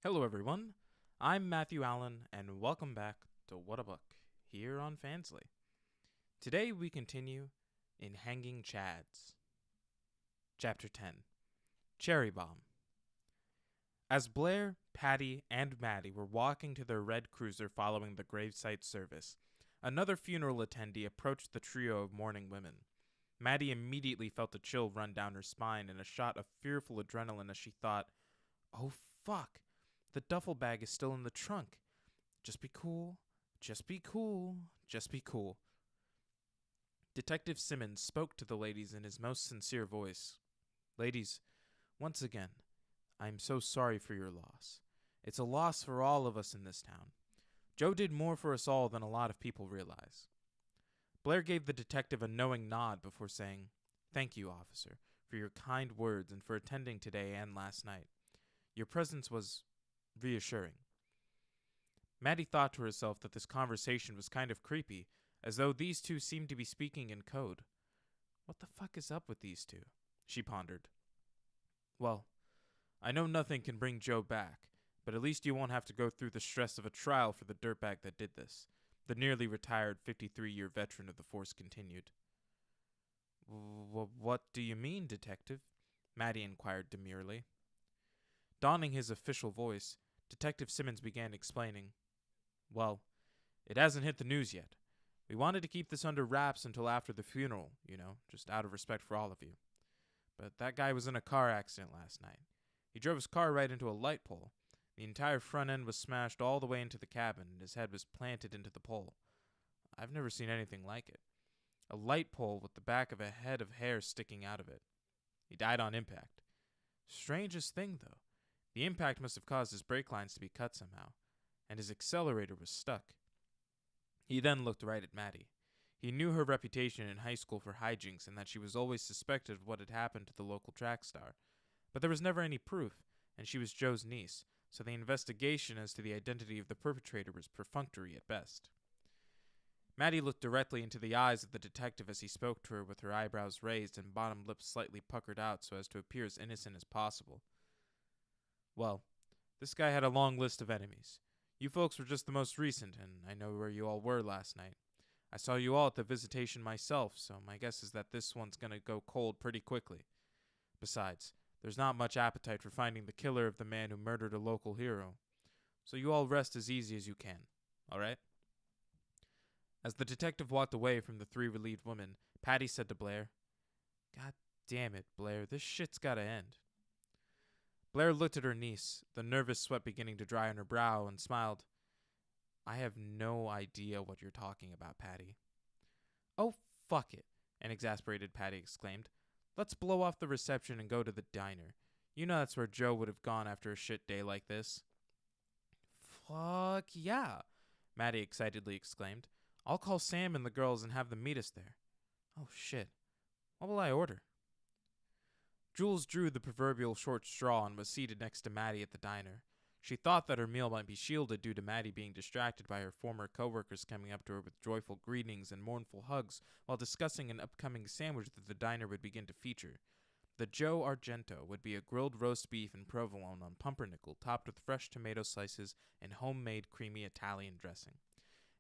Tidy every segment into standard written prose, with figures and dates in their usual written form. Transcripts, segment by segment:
Hello, everyone. I'm Matthew Allen, and welcome back to What a Book here on Fansly. Today we continue in Hanging Chads. Chapter 10 Cherry Bomb. As Blair, Patty, and Maddie were walking to their red cruiser following the gravesite service, another funeral attendee approached the trio of mourning women. Maddie immediately felt a chill run down her spine and a shot of fearful adrenaline as she thought, "Oh fuck! The duffel bag is still in the trunk. Just be cool. Just be cool. Just be cool." Detective Simmons spoke to the ladies in his most sincere voice. "Ladies, once again, I am so sorry for your loss. It's a loss for all of us in this town. Joe did more for us all than a lot of people realize." Blair gave the detective a knowing nod before saying, "Thank you, officer, for your kind words and for attending today and last night. Your presence was reassuring." Maddie thought to herself that this conversation was kind of creepy, as though these two seemed to be speaking in code. What the fuck is up with these two? She pondered. "Well, I know nothing can bring Joe back, but at least you won't have to go through the stress of a trial for the dirtbag that did this," the nearly retired 53-year veteran of the force continued. What do you mean, detective?" Maddie inquired demurely. Donning his official voice, Detective Simmons began explaining. "Well, it hasn't hit the news yet. We wanted to keep this under wraps until after the funeral, just out of respect for all of you. But that guy was in a car accident last night. He drove his car right into a light pole. The entire front end was smashed all the way into the cabin, and his head was planted into the pole. I've never seen anything like it. A light pole with the back of a head of hair sticking out of it. He died on impact. Strangest thing, though. The impact must have caused his brake lines to be cut somehow, and his accelerator was stuck." He then looked right at Maddie. He knew her reputation in high school for hijinks and that she was always suspected of what had happened to the local track star. But there was never any proof, and she was Joe's niece, so the investigation as to the identity of the perpetrator was perfunctory at best. Maddie looked directly into the eyes of the detective as he spoke to her with her eyebrows raised and bottom lip slightly puckered out so as to appear as innocent as possible. "Well, this guy had a long list of enemies. You folks were just the most recent, and I know where you all were last night. I saw you all at the visitation myself, so my guess is that this one's gonna go cold pretty quickly. Besides, there's not much appetite for finding the killer of the man who murdered a local hero. So you all rest as easy as you can, all right?" As the detective walked away from the three relieved women, Patty said to Blair, "God damn it, Blair, this shit's gotta end." Blair looked at her niece, the nervous sweat beginning to dry on her brow, and smiled. "I have no idea what you're talking about, Patty." "Oh, fuck it," an exasperated Patty exclaimed. "Let's blow off the reception and go to the diner. You know that's where Joe would have gone after a shit day like this." "Fuck yeah," Maddie excitedly exclaimed. "I'll call Sam and the girls and have them meet us there. Oh, shit. What will I order?" Jules drew the proverbial short straw and was seated next to Maddie at the diner. She thought that her meal might be shielded due to Maddie being distracted by her former co-workers coming up to her with joyful greetings and mournful hugs while discussing an upcoming sandwich that the diner would begin to feature. The Joe Argento would be a grilled roast beef and provolone on pumpernickel topped with fresh tomato slices and homemade creamy Italian dressing.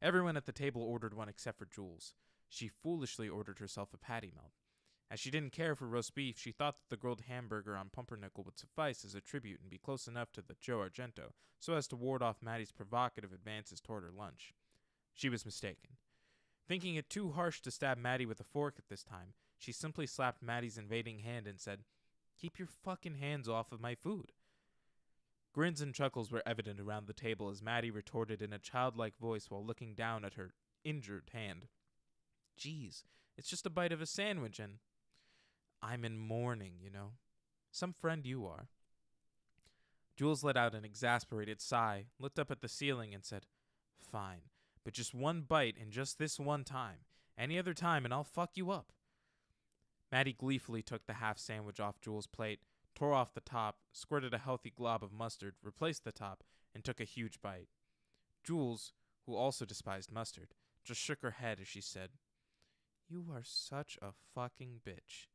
Everyone at the table ordered one except for Jules. She foolishly ordered herself a patty melt. As she didn't care for roast beef, she thought that the grilled hamburger on pumpernickel would suffice as a tribute and be close enough to the Joe Argento so as to ward off Maddie's provocative advances toward her lunch. She was mistaken. Thinking it too harsh to stab Maddie with a fork at this time, she simply slapped Maddie's invading hand and said, "Keep your fucking hands off of my food." Grins and chuckles were evident around the table as Maddie retorted in a childlike voice while looking down at her injured hand. "Geez, it's just a bite of a sandwich and I'm in mourning, Some friend you are." Jules let out an exasperated sigh, looked up at the ceiling, and said, "Fine, but just one bite and just this one time. Any other time and I'll fuck you up." Maddie gleefully took the half sandwich off Jules' plate, tore off the top, squirted a healthy glob of mustard, replaced the top, and took a huge bite. Jules, who also despised mustard, just shook her head as she said, "You are such a fucking bitch."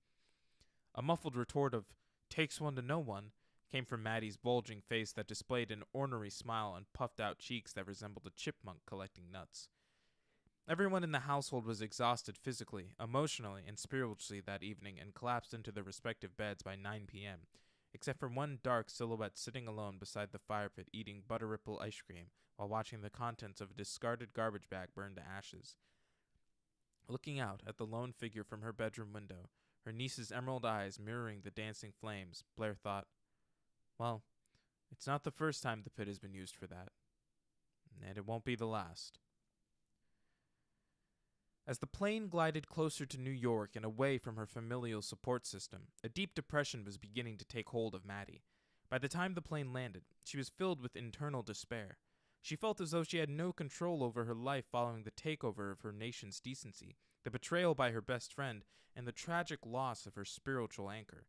A muffled retort of "takes one to know one" came from Maddie's bulging face that displayed an ornery smile and puffed out cheeks that resembled a chipmunk collecting nuts. Everyone in the household was exhausted physically, emotionally, and spiritually that evening and collapsed into their respective beds by 9 p.m., except for one dark silhouette sitting alone beside the fire pit eating butter ripple ice cream while watching the contents of a discarded garbage bag burn to ashes. Looking out at the lone figure from her bedroom window, her niece's emerald eyes mirroring the dancing flames, Blair thought, well, it's not the first time the pit has been used for that. And it won't be the last. As the plane glided closer to New York and away from her familial support system, a deep depression was beginning to take hold of Maddie. By the time the plane landed, she was filled with internal despair. She felt as though she had no control over her life following the takeover of her nation's decency, the betrayal by her best friend, and the tragic loss of her spiritual anchor.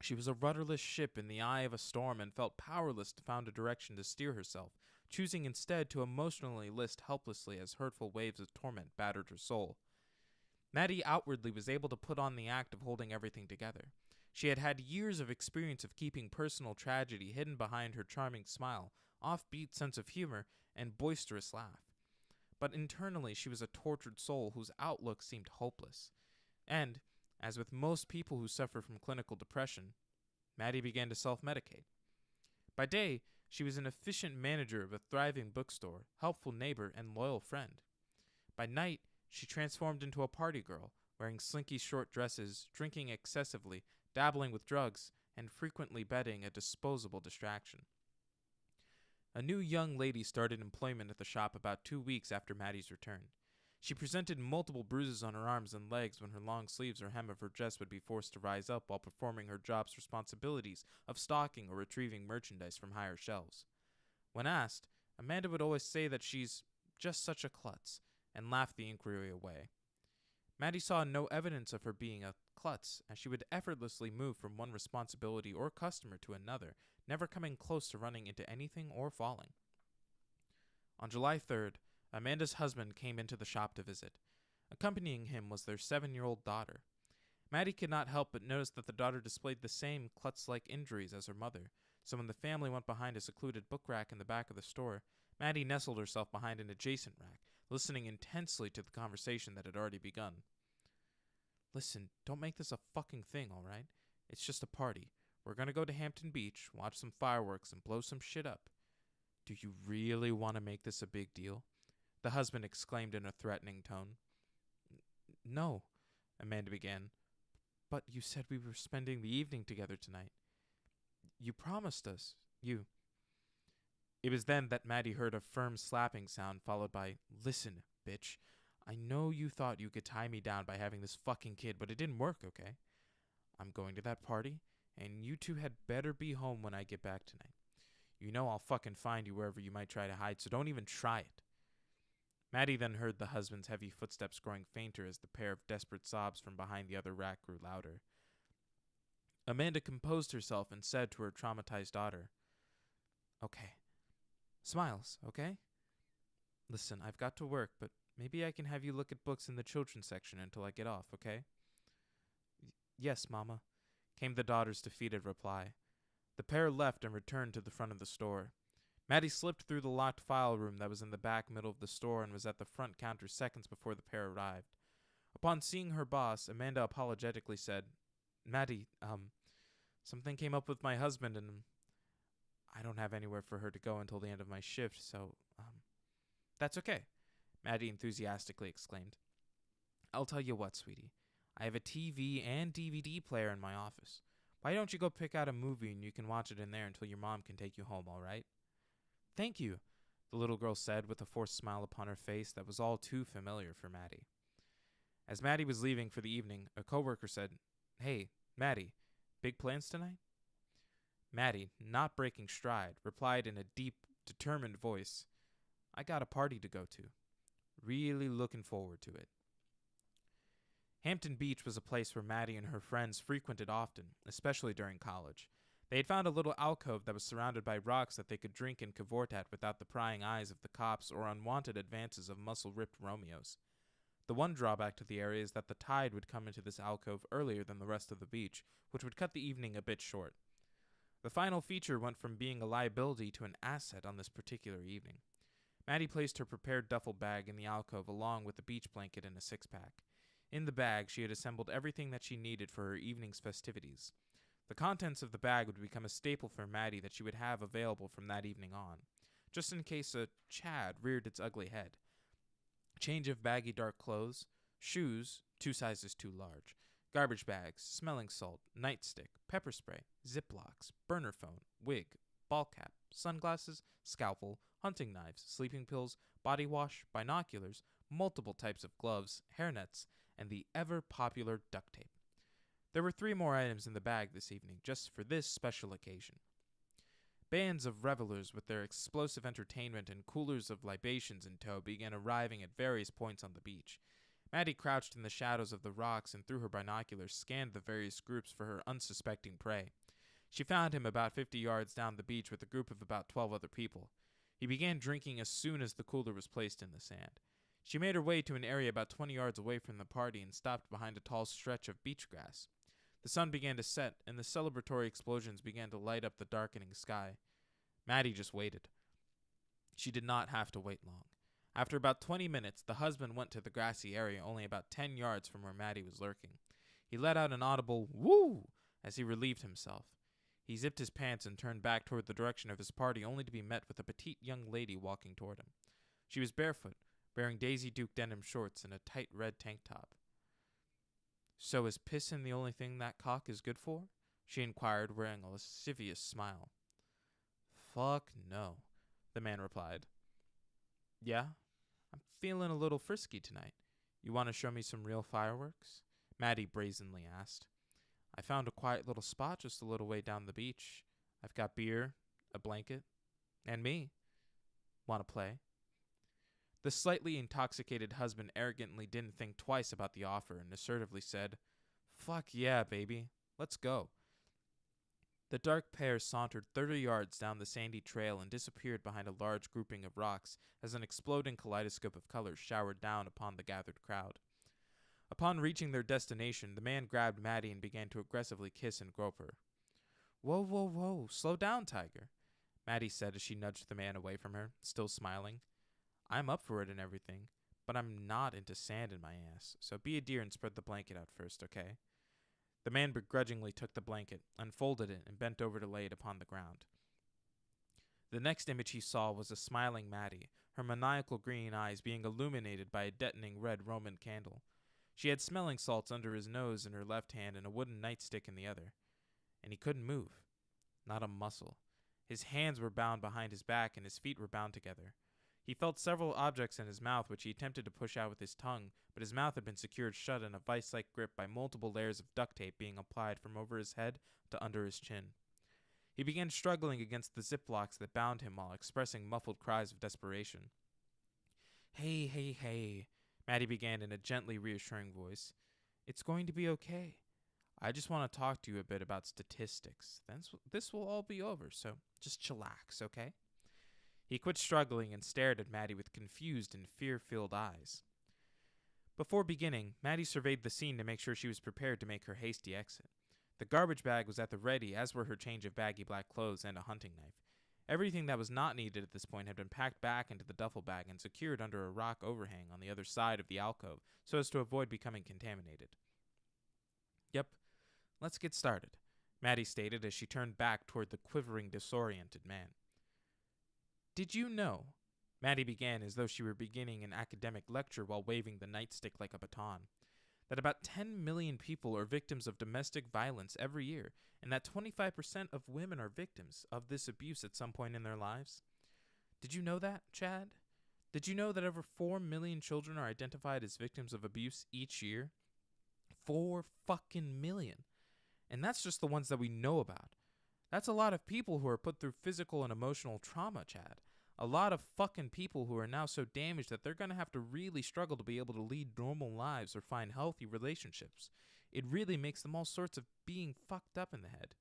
She was a rudderless ship in the eye of a storm and felt powerless to find a direction to steer herself, choosing instead to emotionally list helplessly as hurtful waves of torment battered her soul. Maddie outwardly was able to put on the act of holding everything together. She had had years of experience of keeping personal tragedy hidden behind her charming smile, offbeat sense of humor, and boisterous laugh. But internally she was a tortured soul whose outlook seemed hopeless. And, as with most people who suffer from clinical depression, Maddie began to self-medicate. By day, she was an efficient manager of a thriving bookstore, helpful neighbor, and loyal friend. By night, she transformed into a party girl, wearing slinky short dresses, drinking excessively, dabbling with drugs, and frequently betting a disposable distraction. A new young lady started employment at the shop about 2 weeks after Maddie's return. She presented multiple bruises on her arms and legs when her long sleeves or hem of her dress would be forced to rise up while performing her job's responsibilities of stocking or retrieving merchandise from higher shelves. When asked, Amanda would always say that she's just such a klutz, and laugh the inquiry away. Maddie saw no evidence of her being a klutz, as she would effortlessly move from one responsibility or customer to another, never coming close to running into anything or falling. On July 3rd, Amanda's husband came into the shop to visit. Accompanying him was their 7-year-old daughter. Maddie could not help but notice that the daughter displayed the same klutz-like injuries as her mother, so when the family went behind a secluded book rack in the back of the store, Maddie nestled herself behind an adjacent rack, listening intensely to the conversation that had already begun. Listen, don't make this a fucking thing, all right? It's just a party. We're gonna go to Hampton Beach, watch some fireworks, and blow some shit up. Do you really want to make this a big deal? The husband exclaimed in a threatening tone. No, Amanda began. But you said we were spending the evening together tonight. You promised us. It was then that Maddie heard a firm slapping sound followed by, Listen, bitch. I know you thought you could tie me down by having this fucking kid, but it didn't work, okay? I'm going to that party, and you two had better be home when I get back tonight. You know I'll fucking find you wherever you might try to hide, so don't even try it. Maddie then heard the husband's heavy footsteps growing fainter as the pair of desperate sobs from behind the other rack grew louder. Amanda composed herself and said to her traumatized daughter, Okay. Smiles, okay? Listen, I've got to work, but maybe I can have you look at books in the children's section until I get off, okay? Yes, Mama, came the daughter's defeated reply. The pair left and returned to the front of the store. Maddie slipped through the locked file room that was in the back middle of the store and was at the front counter seconds before the pair arrived. Upon seeing her boss, Amanda apologetically said, Maddie, something came up with my husband and I don't have anywhere for her to go until the end of my shift, so, that's okay, Maddie enthusiastically exclaimed. I'll tell you what, sweetie. I have a TV and DVD player in my office. Why don't you go pick out a movie and you can watch it in there until your mom can take you home, all right? Thank you, the little girl said with a forced smile upon her face that was all too familiar for Maddie. As Maddie was leaving for the evening, a coworker said, Hey, Maddie, big plans tonight? Maddie, not breaking stride, replied in a deep, determined voice, I got a party to go to. Really looking forward to it. Hampton Beach was a place where Maddie and her friends frequented often, especially during college. They had found a little alcove that was surrounded by rocks that they could drink and cavort at without the prying eyes of the cops or unwanted advances of muscle-ripped Romeos. The one drawback to the area is that the tide would come into this alcove earlier than the rest of the beach, which would cut the evening a bit short. The final feature went from being a liability to an asset on this particular evening. Maddie placed her prepared duffel bag in the alcove along with a beach blanket and a six-pack. In the bag, she had assembled everything that she needed for her evening's festivities. The contents of the bag would become a staple for Maddie that she would have available from that evening on, just in case a Chad reared its ugly head. Change of baggy dark clothes, shoes, 2 sizes too large, garbage bags, smelling salt, nightstick, pepper spray, Ziplocs, burner phone, wig, ball cap, sunglasses, scalpel, hunting knives, sleeping pills, body wash, binoculars, multiple types of gloves, hairnets, and the ever-popular duct tape. There were 3 more items in the bag this evening, just for this special occasion. Bands of revelers with their explosive entertainment and coolers of libations in tow began arriving at various points on the beach. Maddie crouched in the shadows of the rocks and through her binoculars scanned the various groups for her unsuspecting prey. She found him about 50 yards down the beach with a group of about 12 other people. He began drinking as soon as the cooler was placed in the sand. She made her way to an area about 20 yards away from the party and stopped behind a tall stretch of beach grass. The sun began to set, and the celebratory explosions began to light up the darkening sky. Maddie just waited. She did not have to wait long. After about 20 minutes, the husband went to the grassy area only about 10 yards from where Maddie was lurking. He let out an audible whoo as he relieved himself. He zipped his pants and turned back toward the direction of his party only to be met with a petite young lady walking toward him. She was barefoot, wearing Daisy Duke denim shorts and a tight red tank top. "So is pissin' the only thing that cock is good for?" she inquired, wearing a lascivious smile. "Fuck no," the man replied. "Yeah? I'm feeling a little frisky tonight. You want to show me some real fireworks?" Maddie brazenly asked. "I found a quiet little spot just a little way down the beach. I've got beer, a blanket, and me. Want to play?" The slightly intoxicated husband arrogantly didn't think twice about the offer and assertively said, "Fuck yeah, baby. Let's go." The dark pair sauntered 30 yards down the sandy trail and disappeared behind a large grouping of rocks as an exploding kaleidoscope of colors showered down upon the gathered crowd. Upon reaching their destination, the man grabbed Maddie and began to aggressively kiss and grope her. "Whoa, whoa, whoa, slow down, Tiger," Maddie said as she nudged the man away from her, still smiling. "I'm up for it and everything, but I'm not into sand in my ass, so be a dear and spread the blanket out first, okay?" The man begrudgingly took the blanket, unfolded it, and bent over to lay it upon the ground. The next image he saw was a smiling Maddie, her maniacal green eyes being illuminated by a detonating red Roman candle. She had smelling salts under his nose in her left hand and a wooden nightstick in the other. And he couldn't move. Not a muscle. His hands were bound behind his back and his feet were bound together. He felt several objects in his mouth which he attempted to push out with his tongue, but his mouth had been secured shut in a vice-like grip by multiple layers of duct tape being applied from over his head to under his chin. He began struggling against the ziplocs that bound him while expressing muffled cries of desperation. "Hey, hey, hey," Maddie began in a gently reassuring voice. "It's going to be okay. I just want to talk to you a bit about statistics. Then this will all be over, so just chillax, okay?" He quit struggling and stared at Maddie with confused and fear-filled eyes. Before beginning, Maddie surveyed the scene to make sure she was prepared to make her hasty exit. The garbage bag was at the ready, as were her change of baggy black clothes and a hunting knife. Everything that was not needed at this point had been packed back into the duffel bag and secured under a rock overhang on the other side of the alcove so as to avoid becoming contaminated. "Yep, let's get started," Maddie stated as she turned back toward the quivering, disoriented man. "Did you know," Maddie began as though she were beginning an academic lecture while waving the nightstick like a baton, "that about 10 million people are victims of domestic violence every year, and that 25% of women are victims of this abuse at some point in their lives? Did you know that, Chad? Did you know that over 4 million children are identified as victims of abuse each year? 4 fucking million. And that's just the ones that we know about. That's a lot of people who are put through physical and emotional trauma, Chad. A lot of fucking people who are now so damaged that they're going to have to really struggle to be able to lead normal lives or find healthy relationships. It really makes them all sorts of being fucked up in the head."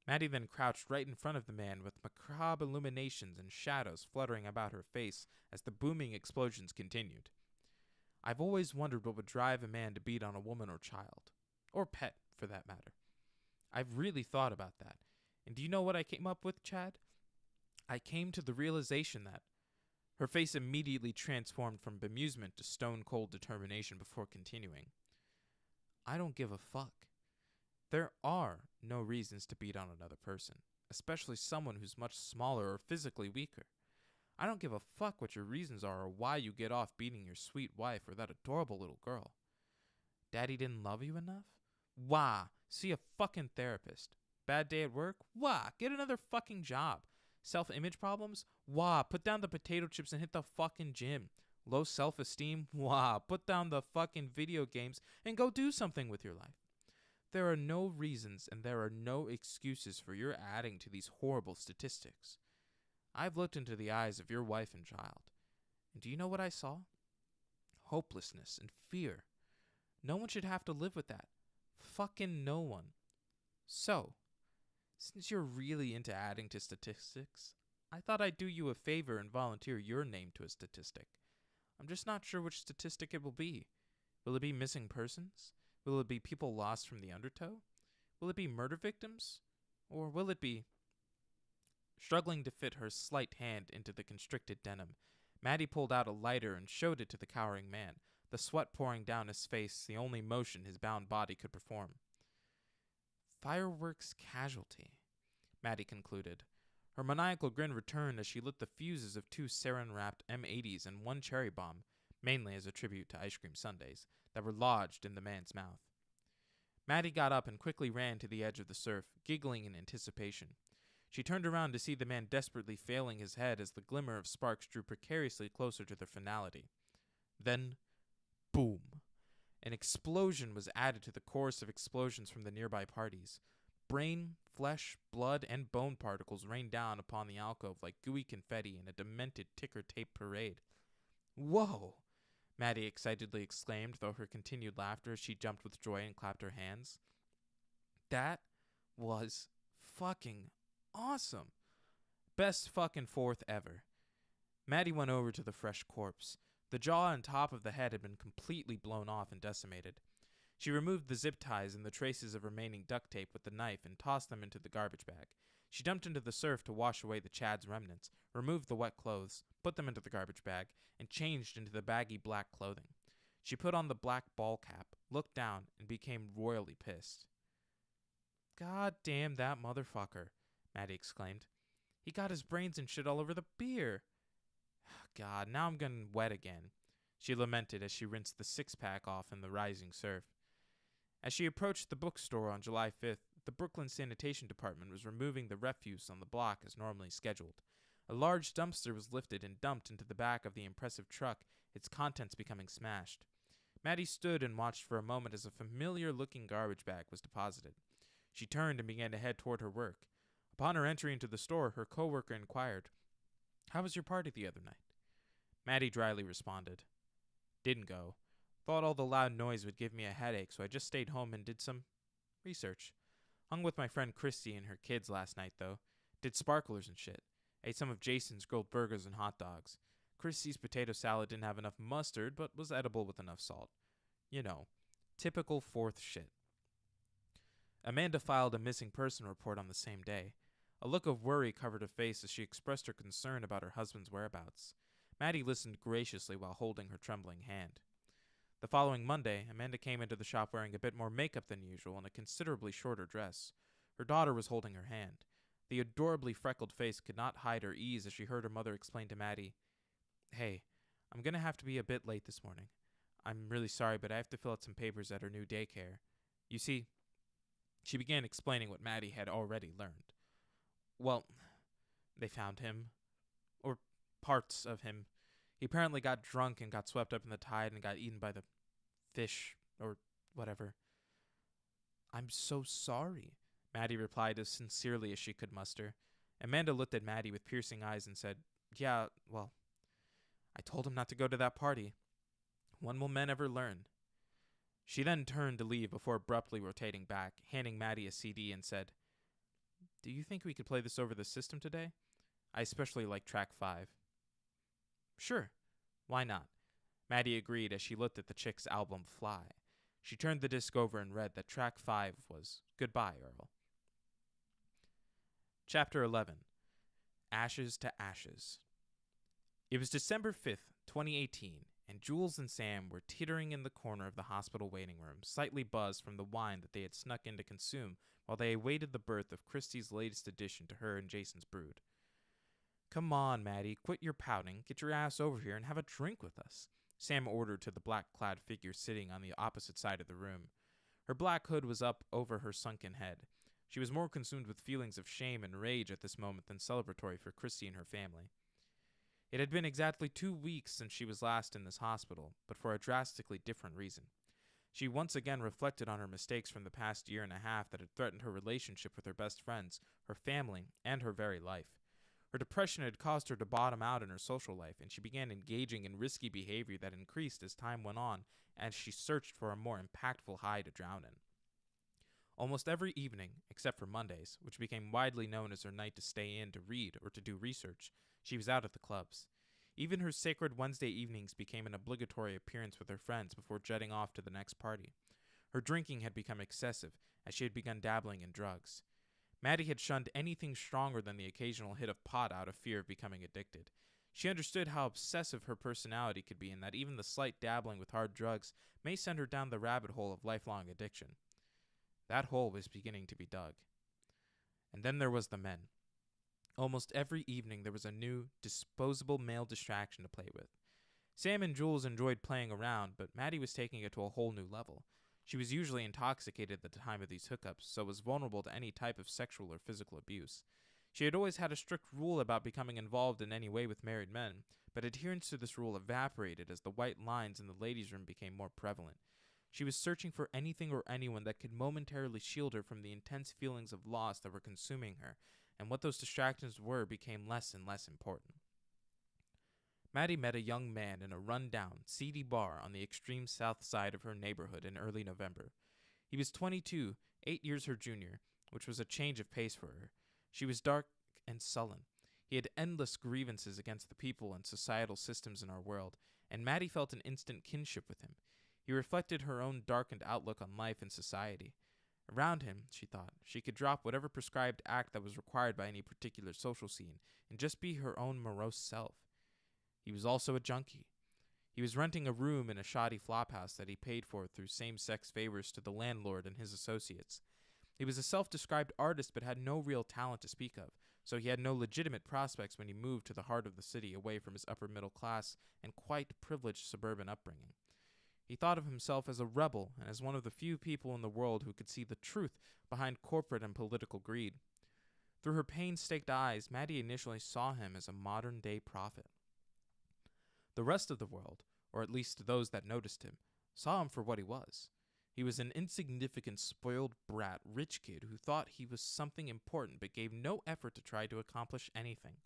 Maddie then crouched right in front of the man with macabre illuminations and shadows fluttering about her face as the booming explosions continued. "I've always wondered what would drive a man to beat on a woman or child. Or pet, for that matter. I've really thought about that. And do you know what I came up with, Chad? I came to the realization that her face immediately transformed from bemusement to stone-cold determination before continuing. I don't give a fuck. There are no reasons to beat on another person, especially someone who's much smaller or physically weaker. I don't give a fuck what your reasons are or why you get off beating your sweet wife or that adorable little girl. Daddy didn't love you enough? Wah, see a fucking therapist. Bad day at work? Wah, get another fucking job. Self-image problems? Wah, put down the potato chips and hit the fucking gym. Low self-esteem? Wah, put down the fucking video games and go do something with your life. There are no reasons and there are no excuses for your adding to these horrible statistics. I've looked into the eyes of your wife and child, and do you know what I saw? Hopelessness and fear. No one should have to live with that. Fucking no one. So, since you're really into adding to statistics, I thought I'd do you a favor and volunteer your name to a statistic. I'm just not sure which statistic it will be. Will it be missing persons? Will it be people lost from the undertow? Will it be murder victims? Or will it be... Struggling to fit her slight hand into the constricted denim, Maddie pulled out a lighter and showed it to the cowering man, the sweat pouring down his face, the only motion his bound body could perform. Fireworks casualty, Maddie concluded. Her maniacal grin returned as she lit the fuses of 2 sarin-wrapped M80s and 1 cherry bomb, mainly as a tribute to ice cream sundaes, that were lodged in the man's mouth. Maddie got up and quickly ran to the edge of the surf, giggling in anticipation. She turned around to see the man desperately failing his head as the glimmer of sparks drew precariously closer to their finality. Then, boom! An explosion was added to the chorus of explosions from the nearby parties. Brain, flesh, blood, and bone particles rained down upon the alcove like gooey confetti in a demented ticker-tape parade. Whoa! Maddie excitedly exclaimed, though her continued laughter as she jumped with joy and clapped her hands. That was fucking awesome. Best fucking 4th ever. Maddie went over to the fresh corpse. The jaw and top of the head had been completely blown off and decimated. She removed the zip ties and the traces of remaining duct tape with the knife and tossed them into the garbage bag. She dumped into the surf to wash away the Chad's remnants, removed the wet clothes, put them into the garbage bag, and changed into the baggy black clothing. She put on the black ball cap, looked down, and became royally pissed. God damn that motherfucker, Maddie exclaimed. He got his brains and shit all over the beer. God, now I'm getting wet again, she lamented as she rinsed the 6-pack off in the rising surf. As she approached the bookstore on July 5th, the Brooklyn Sanitation Department was removing the refuse on the block as normally scheduled. A large dumpster was lifted and dumped into the back of the impressive truck, its contents becoming smashed. Maddie stood and watched for a moment as a familiar-looking garbage bag was deposited. She turned and began to head toward her work. Upon her entry into the store, her coworker inquired, "How was your party the other night?" Maddie dryly responded, "Didn't go. Thought all the loud noise would give me a headache, so I just stayed home and did some research. Hung with my friend Christy and her kids last night, though. Did sparklers and shit. Ate some of Jason's grilled burgers and hot dogs. Christy's potato salad didn't have enough mustard, but was edible with enough salt. You know, typical 4th shit." Amanda filed a missing person report on the same day. A look of worry covered her face as she expressed her concern about her husband's whereabouts. Maddie listened graciously while holding her trembling hand. The following Monday, Amanda came into the shop wearing a bit more makeup than usual and a considerably shorter dress. Her daughter was holding her hand. The adorably freckled face could not hide her ease as she heard her mother explain to Maddie, "Hey, I'm going to have to be a bit late this morning. I'm really sorry, but I have to fill out some papers at her new daycare. You see," she began explaining what Maddie had already learned. "Well, they found him. Or parts of him. He apparently got drunk and got swept up in the tide and got eaten by the fish, or whatever." "I'm so sorry," Maddie replied as sincerely as she could muster. Amanda looked at Maddie with piercing eyes and said, "Yeah, well, I told him not to go to that party. When will men ever learn?" She then turned to leave before abruptly rotating back, handing Maddie a CD and said, "Do you think we could play this over the system today? I especially like track 5. "Sure. Why not?" Maddie agreed as she looked at the chick's album Fly. She turned the disc over and read that track 5 was Goodbye, Earl. Chapter 11. Ashes to Ashes. It was December 5th, 2018, and Jules and Sam were teetering in the corner of the hospital waiting room, slightly buzzed from the wine that they had snuck in to consume while they awaited the birth of Christie's latest addition to her and Jason's brood. "Come on, Maddie, quit your pouting, get your ass over here and have a drink with us," Sam ordered to the black-clad figure sitting on the opposite side of the room. Her black hood was up over her sunken head. She was more consumed with feelings of shame and rage at this moment than celebratory for Christie and her family. It had been exactly 2 weeks since she was last in this hospital, but for a drastically different reason. She once again reflected on her mistakes from the past year and a half that had threatened her relationship with her best friends, her family, and her very life. Her depression had caused her to bottom out in her social life, and she began engaging in risky behavior that increased as time went on as she searched for a more impactful high to drown in. Almost every evening, except for Mondays, which became widely known as her night to stay in to read or to do research, she was out at the clubs. Even her sacred Wednesday evenings became an obligatory appearance with her friends before jetting off to the next party. Her drinking had become excessive, as she had begun dabbling in drugs. Maddie had shunned anything stronger than the occasional hit of pot out of fear of becoming addicted. She understood how obsessive her personality could be and that even the slight dabbling with hard drugs may send her down the rabbit hole of lifelong addiction. That hole was beginning to be dug. And then there was the men. Almost every evening there was a new, disposable male distraction to play with. Sam and Jules enjoyed playing around, but Maddie was taking it to a whole new level. She was usually intoxicated at the time of these hookups, so was vulnerable to any type of sexual or physical abuse. She had always had a strict rule about becoming involved in any way with married men, but adherence to this rule evaporated as the white lines in the ladies' room became more prevalent. She was searching for anything or anyone that could momentarily shield her from the intense feelings of loss that were consuming her, and what those distractions were became less and less important. Maddie met a young man in a run-down, seedy bar on the extreme south side of her neighborhood in early November. He was 22, 8 years her junior, which was a change of pace for her. She was dark and sullen. He had endless grievances against the people and societal systems in our world, and Maddie felt an instant kinship with him. He reflected her own darkened outlook on life and society. Around him, she thought, she could drop whatever prescribed act that was required by any particular social scene and just be her own morose self. He was also a junkie. He was renting a room in a shoddy flophouse that he paid for through same-sex favors to the landlord and his associates. He was a self-described artist but had no real talent to speak of, so he had no legitimate prospects when he moved to the heart of the city away from his upper-middle class and quite privileged suburban upbringing. He thought of himself as a rebel and as one of the few people in the world who could see the truth behind corporate and political greed. Through her pain-staked eyes, Maddie initially saw him as a modern-day prophet. The rest of the world, or at least those that noticed him, saw him for what he was. He was an insignificant, spoiled brat, rich kid who thought he was something important but gave no effort to try to accomplish anything.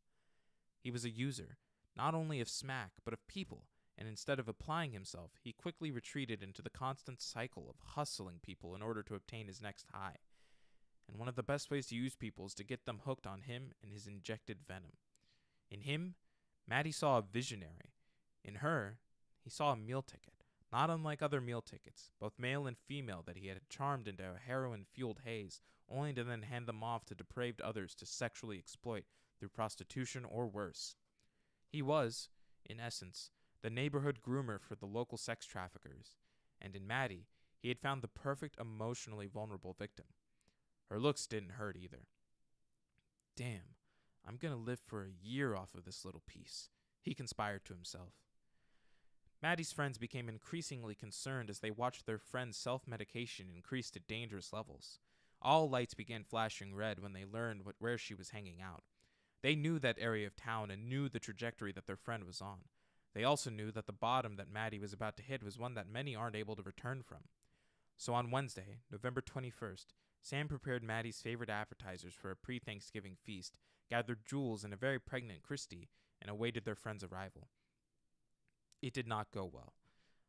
He was a user, not only of smack, but of people, and instead of applying himself, he quickly retreated into the constant cycle of hustling people in order to obtain his next high. And one of the best ways to use people is to get them hooked on him and his injected venom. In him, Maddie saw a visionary. In her, he saw a meal ticket, not unlike other meal tickets, both male and female, that he had charmed into a heroin-fueled haze, only to then hand them off to depraved others to sexually exploit through prostitution or worse. He was, in essence, the neighborhood groomer for the local sex traffickers, and in Maddie, he had found the perfect emotionally vulnerable victim. Her looks didn't hurt either. "Damn, I'm gonna live for a year off of this little piece," he conspired to himself. Maddie's friends became increasingly concerned as they watched their friend's self-medication increase to dangerous levels. All lights began flashing red when they learned where she was hanging out. They knew that area of town and knew the trajectory that their friend was on. They also knew that the bottom that Maddie was about to hit was one that many aren't able to return from. So on Wednesday, November 21st, Sam prepared Maddie's favorite appetizers for a pre-Thanksgiving feast, gathered Jules and a very pregnant Christy, and awaited their friend's arrival. It did not go well.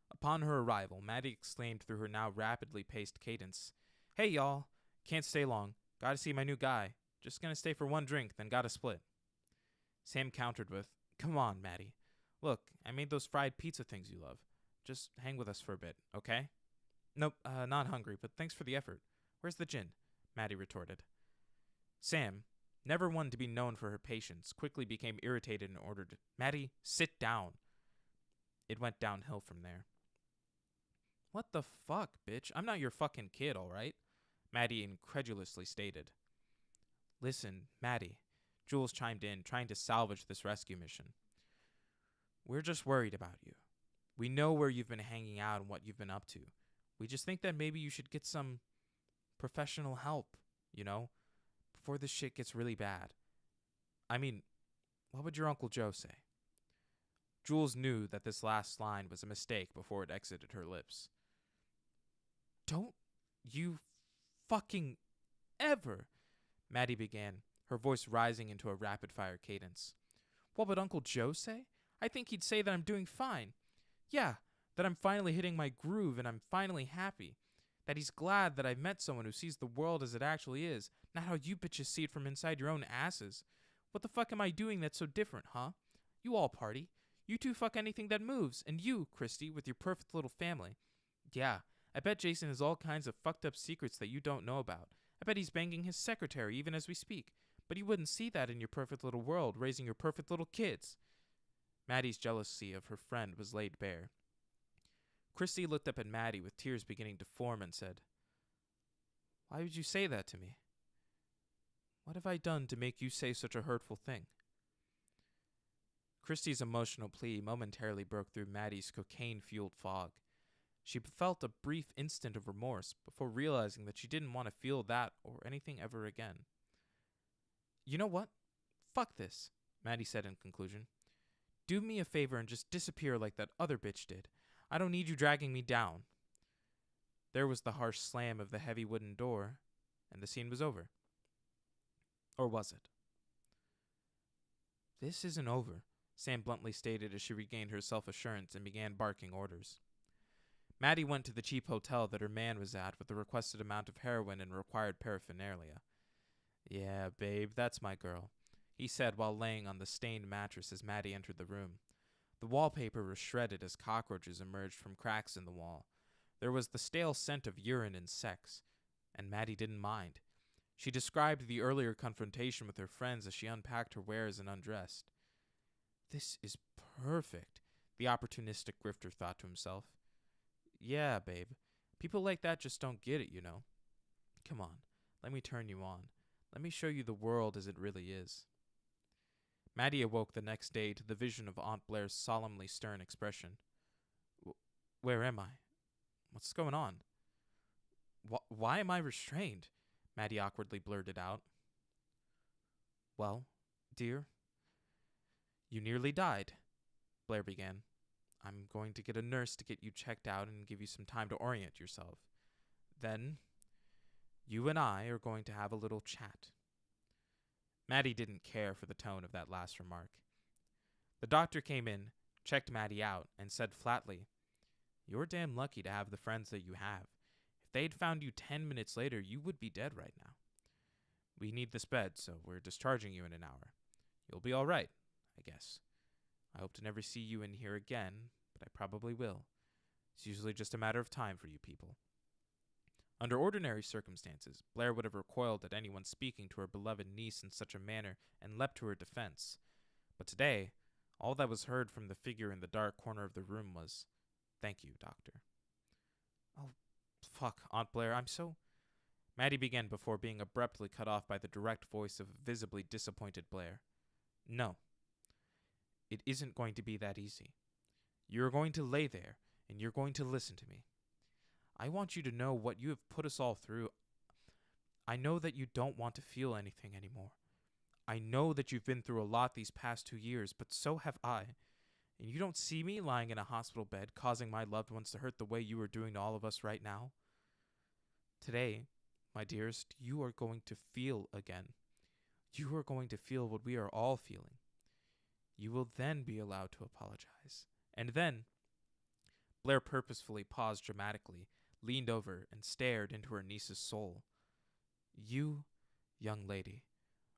Upon her arrival, Maddie exclaimed through her now rapidly paced cadence, "Hey, y'all. Can't stay long. Gotta see my new guy. Just gonna stay for one drink, then gotta split." Sam countered with, "Come on, Maddie. Look, I made those fried pizza things you love. Just hang with us for a bit, okay?" "Nope, not hungry, but thanks for the effort. Where's the gin?" Maddie retorted. Sam, never one to be known for her patience, quickly became irritated and ordered, "Maddie, sit down." It went downhill from there. "What the fuck, bitch? I'm not your fucking kid, alright?" Maddie incredulously stated. "Listen, Maddie," Jules chimed in, trying to salvage this rescue mission. "We're just worried about you. We know where you've been hanging out and what you've been up to. We just think that maybe you should get some professional help, before this shit gets really bad. I mean, what would your Uncle Joe say?" Jules knew that this last line was a mistake before it exited her lips. "Don't you fucking ever," Maddie began, her voice rising into a rapid-fire cadence. "What would Uncle Joe say? I think he'd say that I'm doing fine. Yeah, that I'm finally hitting my groove and I'm finally happy. That he's glad that I've met someone who sees the world as it actually is, not how you bitches see it from inside your own asses. What the fuck am I doing that's so different, huh? You all party. You two fuck anything that moves. And you, Christy, with your perfect little family. Yeah, I bet Jason has all kinds of fucked up secrets that you don't know about. I bet he's banging his secretary even as we speak. But you wouldn't see that in your perfect little world, raising your perfect little kids." Maddie's jealousy of her friend was laid bare. Christy looked up at Maddie with tears beginning to form and said, "Why would you say that to me? What have I done to make you say such a hurtful thing?" Christy's emotional plea momentarily broke through Maddie's cocaine-fueled fog. She felt a brief instant of remorse before realizing that she didn't want to feel that or anything ever again. "You know what? Fuck this," Maddie said in conclusion. "Do me a favor and just disappear like that other bitch did. I don't need you dragging me down." There was the harsh slam of the heavy wooden door, and the scene was over. Or was it? "This isn't over," Sam bluntly stated as she regained her self-assurance and began barking orders. Maddie went to the cheap hotel that her man was at with the requested amount of heroin and required paraphernalia. "Yeah, babe, that's my girl," he said while laying on the stained mattress as Maddie entered the room. The wallpaper was shredded as cockroaches emerged from cracks in the wall. There was the stale scent of urine and sex, and Maddie didn't mind. She described the earlier confrontation with her friends as she unpacked her wares and undressed. "This is perfect," the opportunistic grifter thought to himself. "Yeah, babe. People like that just don't get it, Come on, let me turn you on. Let me show you the world as it really is." Maddie awoke the next day to the vision of Aunt Blair's solemnly stern expression. "Where am I? What's going on? Why am I restrained?" Maddie awkwardly blurted out. "Well, dear, you nearly died," Blair began. "I'm going to get a nurse to get you checked out and give you some time to orient yourself. Then, you and I are going to have a little chat." Maddie didn't care for the tone of that last remark. The doctor came in, checked Maddie out, and said flatly, "You're damn lucky to have the friends that you have. If they'd found you 10 minutes later, you would be dead right now. We need this bed, so we're discharging you in an hour. You'll be all right, I guess. I hope to never see you in here again, but I probably will. It's usually just a matter of time for you people." Under ordinary circumstances, Blair would have recoiled at anyone speaking to her beloved niece in such a manner and leapt to her defense. But today, all that was heard from the figure in the dark corner of the room was, "Thank you, doctor." "Oh, fuck, Aunt Blair, I'm so—" Maddie began before being abruptly cut off by the direct voice of visibly disappointed Blair. "No. It isn't going to be that easy. You're going to lay there, and you're going to listen to me. I want you to know what you have put us all through. I know that you don't want to feel anything anymore. I know that you've been through a lot these past 2 years, but so have I. And you don't see me lying in a hospital bed causing my loved ones to hurt the way you are doing to all of us right now. Today, my dearest, you are going to feel again. You are going to feel what we are all feeling. You will then be allowed to apologize. And then—" Blair purposefully paused dramatically, leaned over, and stared into her niece's soul. "You, young lady,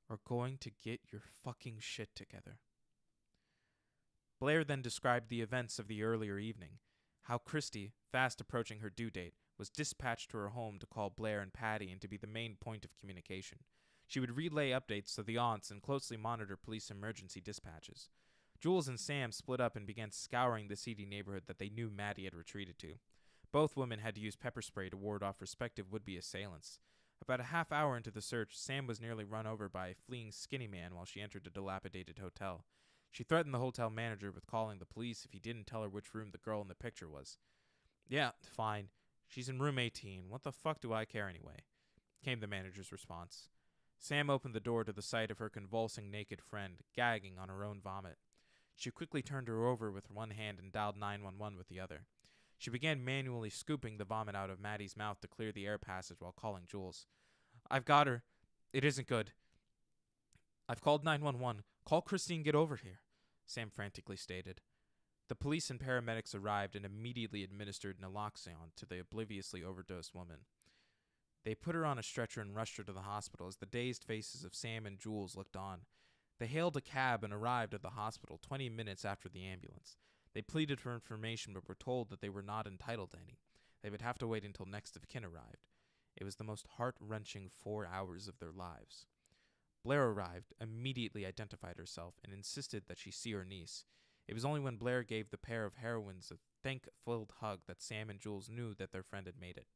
are going to get your fucking shit together." Blair then described the events of the earlier evening, how Christy, fast approaching her due date, was dispatched to her home to call Blair and Patty and to be the main point of communication. She would relay updates to the aunts and closely monitor police emergency dispatches. Jules and Sam split up and began scouring the seedy neighborhood that they knew Maddie had retreated to. Both women had to use pepper spray to ward off respective would-be assailants. About a half hour into the search, Sam was nearly run over by a fleeing skinny man while she entered a dilapidated hotel. She threatened the hotel manager with calling the police if he didn't tell her which room the girl in the picture was. "Yeah, fine. She's in room 18. What the fuck do I care anyway?" came the manager's response. Sam opened the door to the sight of her convulsing naked friend, gagging on her own vomit. She quickly turned her over with one hand and dialed 911 with the other. She began manually scooping the vomit out of Maddie's mouth to clear the air passage while calling Jules. "I've got her. It isn't good." "I've called 911. Call Christy and get over here," Sam frantically stated. The police and paramedics arrived and immediately administered naloxone to the obliviously overdosed woman. They put her on a stretcher and rushed her to the hospital as the dazed faces of Sam and Jules looked on. They hailed a cab and arrived at the hospital 20 minutes after the ambulance. They pleaded for information but were told that they were not entitled to any. They would have to wait until next of kin arrived. It was the most heart-wrenching 4 hours of their lives. Blair arrived, immediately identified herself, and insisted that she see her niece. It was only when Blair gave the pair of heroines a thank-filled hug that Sam and Jules knew that their friend had made it.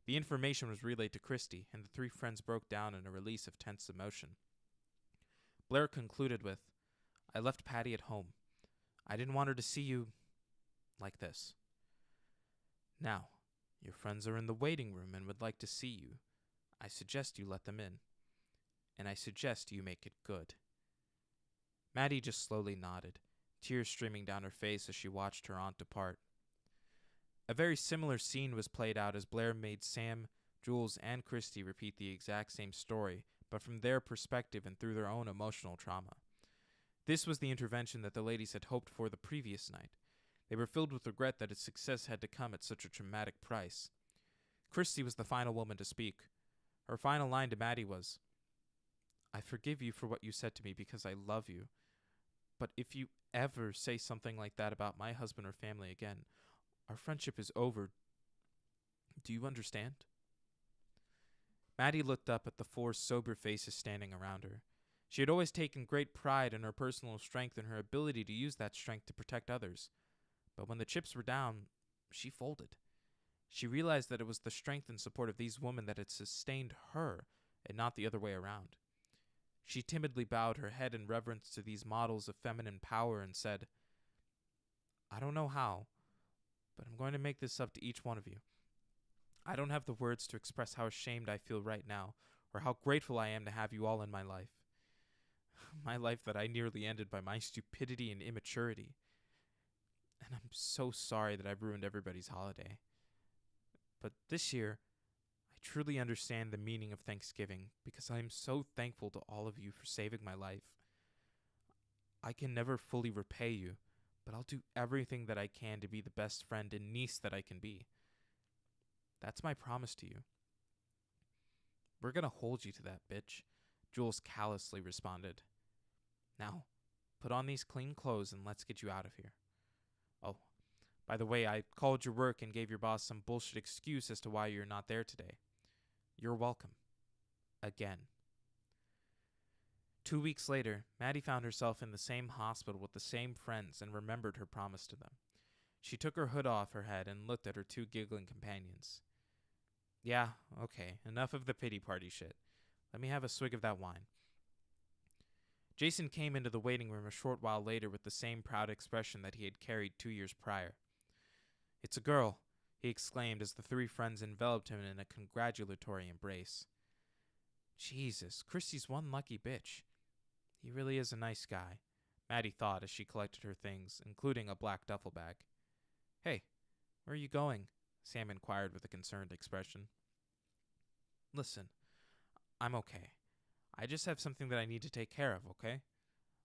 The information was relayed to Christy, and the three friends broke down in a release of tense emotion. Blair concluded with, "I left Patty at home. I didn't want her to see you like this. Now, your friends are in the waiting room and would like to see you. I suggest you let them in. And I suggest you make it good." Maddie just slowly nodded, tears streaming down her face as she watched her aunt depart. A very similar scene was played out as Blair made Sam, Jules, and Christy repeat the exact same story, but from their perspective and through their own emotional trauma. This was the intervention that the ladies had hoped for the previous night. They were filled with regret that its success had to come at such a traumatic price. Christy was the final woman to speak. Her final line to Maddie was, "I forgive you for what you said to me because I love you. But if you ever say something like that about my husband or family again, our friendship is over. Do you understand?" Maddie looked up at the four sober faces standing around her. She had always taken great pride in her personal strength and her ability to use that strength to protect others. But when the chips were down, she folded. She realized that it was the strength and support of these women that had sustained her, and not the other way around. She timidly bowed her head in reverence to these models of feminine power and said, "I don't know how, but I'm going to make this up to each one of you. I don't have the words to express how ashamed I feel right now, or how grateful I am to have you all in my life. My life that I nearly ended by my stupidity and immaturity. And I'm so sorry that I've ruined everybody's holiday. But this year, I truly understand the meaning of Thanksgiving because I am so thankful to all of you for saving my life. I can never fully repay you, but I'll do everything that I can to be the best friend and niece that I can be. That's my promise to you." "We're gonna hold you to that, bitch," Jules callously responded. "Now, put on these clean clothes and let's get you out of here. Oh, by the way, I called your work and gave your boss some bullshit excuse as to why you're not there today. You're welcome. Again." 2 weeks later, Maddie found herself in the same hospital with the same friends and remembered her promise to them. She took her hood off her head and looked at her two giggling companions. "Yeah, okay, enough of the pity party shit. Let me have a swig of that wine." Jason came into the waiting room a short while later with the same proud expression that he had carried 2 years prior. "It's a girl," he exclaimed as the three friends enveloped him in a congratulatory embrace. "Jesus, Christy's one lucky bitch. He really is a nice guy," Maddie thought as she collected her things, including a black duffel bag. "Hey, where are you going?" Sam inquired with a concerned expression. "Listen, I'm okay. I just have something that I need to take care of, okay?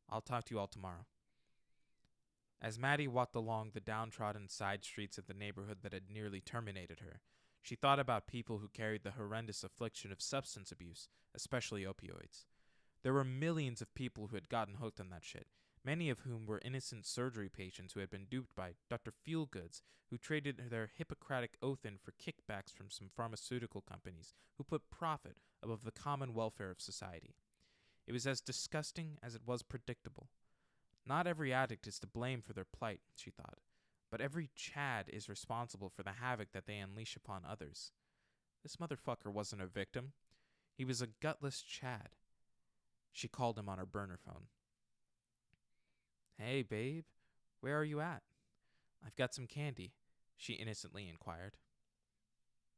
I'll talk to you all tomorrow." As Maddie walked along the downtrodden side streets of the neighborhood that had nearly terminated her, she thought about people who carried the horrendous affliction of substance abuse, especially opioids. There were millions of people who had gotten hooked on that shit, many of whom were innocent surgery patients who had been duped by Dr. Feelgoods, who traded their Hippocratic oath in for kickbacks from some pharmaceutical companies, who put profit above the common welfare of society. It was as disgusting as it was predictable. Not every addict is to blame for their plight, she thought, but every Chad is responsible for the havoc that they unleash upon others. This motherfucker wasn't a victim. He was a gutless Chad. She called him on her burner phone. "Hey, babe, where are you at?" "I've got some candy," she innocently inquired.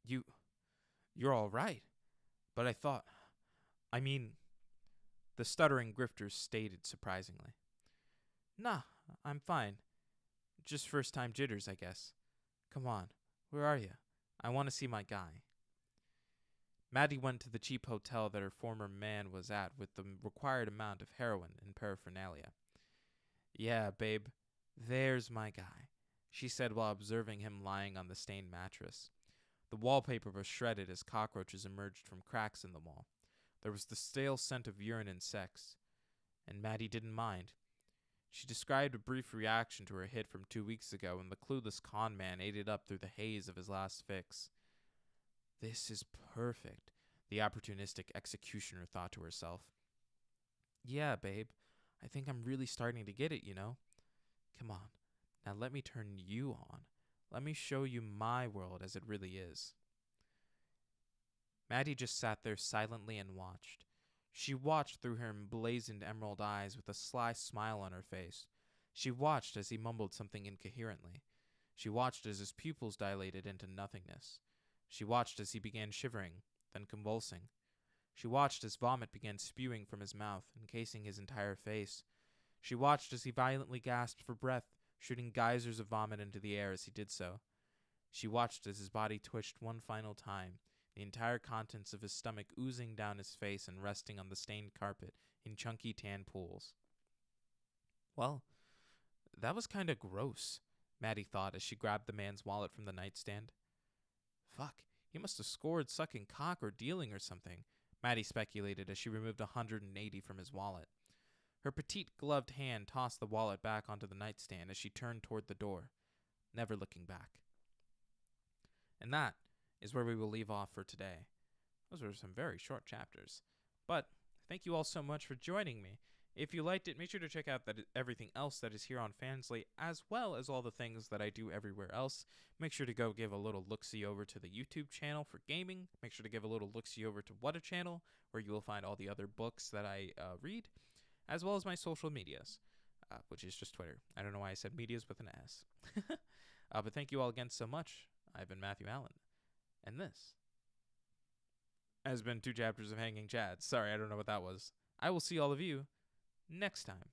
You're all right. But I mean, the stuttering grifter stated surprisingly. "Nah, I'm fine. Just first time jitters, I guess. Come on, where are you? I want to see my guy." Maddie went to the cheap hotel that her former man was at with the required amount of heroin and paraphernalia. "Yeah, babe, there's my guy," she said while observing him lying on the stained mattress. The wallpaper was shredded as cockroaches emerged from cracks in the wall. There was the stale scent of urine and sex. And Maddie didn't mind. She described a brief reaction to her hit from 2 weeks ago when the clueless con man ate it up through the haze of his last fix. This is perfect, the opportunistic executioner thought to herself. "Yeah, babe, I think I'm really starting to get it, you know. Come on, now let me turn you on. Let me show you my world as it really is." Maddie just sat there silently and watched. She watched through her emblazoned emerald eyes with a sly smile on her face. She watched as he mumbled something incoherently. She watched as his pupils dilated into nothingness. She watched as he began shivering, then convulsing. She watched as vomit began spewing from his mouth, encasing his entire face. She watched as he violently gasped for breath, shooting geysers of vomit into the air as he did so. She watched as his body twitched one final time, the entire contents of his stomach oozing down his face and resting on the stained carpet in chunky tan pools. Well, that was kinda gross, Maddie thought as she grabbed the man's wallet from the nightstand. Fuck, he must have scored sucking cock or dealing or something, Maddie speculated as she removed 180 from his wallet. Her petite gloved hand tossed the wallet back onto the nightstand as she turned toward the door, never looking back. And that is where we will leave off for today. Those were some very short chapters. But thank you all so much for joining me. If you liked it, make sure to check out everything else that is here on Fansly, as well as all the things that I do everywhere else. Make sure to go give a little look-see over to the YouTube channel for gaming. Make sure to give a little look-see over to Whatta channel, where you will find all the other books that I read, as well as my social medias, which is just Twitter. I don't know why I said medias with an S. But thank you all again so much. I've been Matthew Allen, and this has been 2 chapters of Hanging Chad. Sorry, I don't know what that was. I will see all of you next time.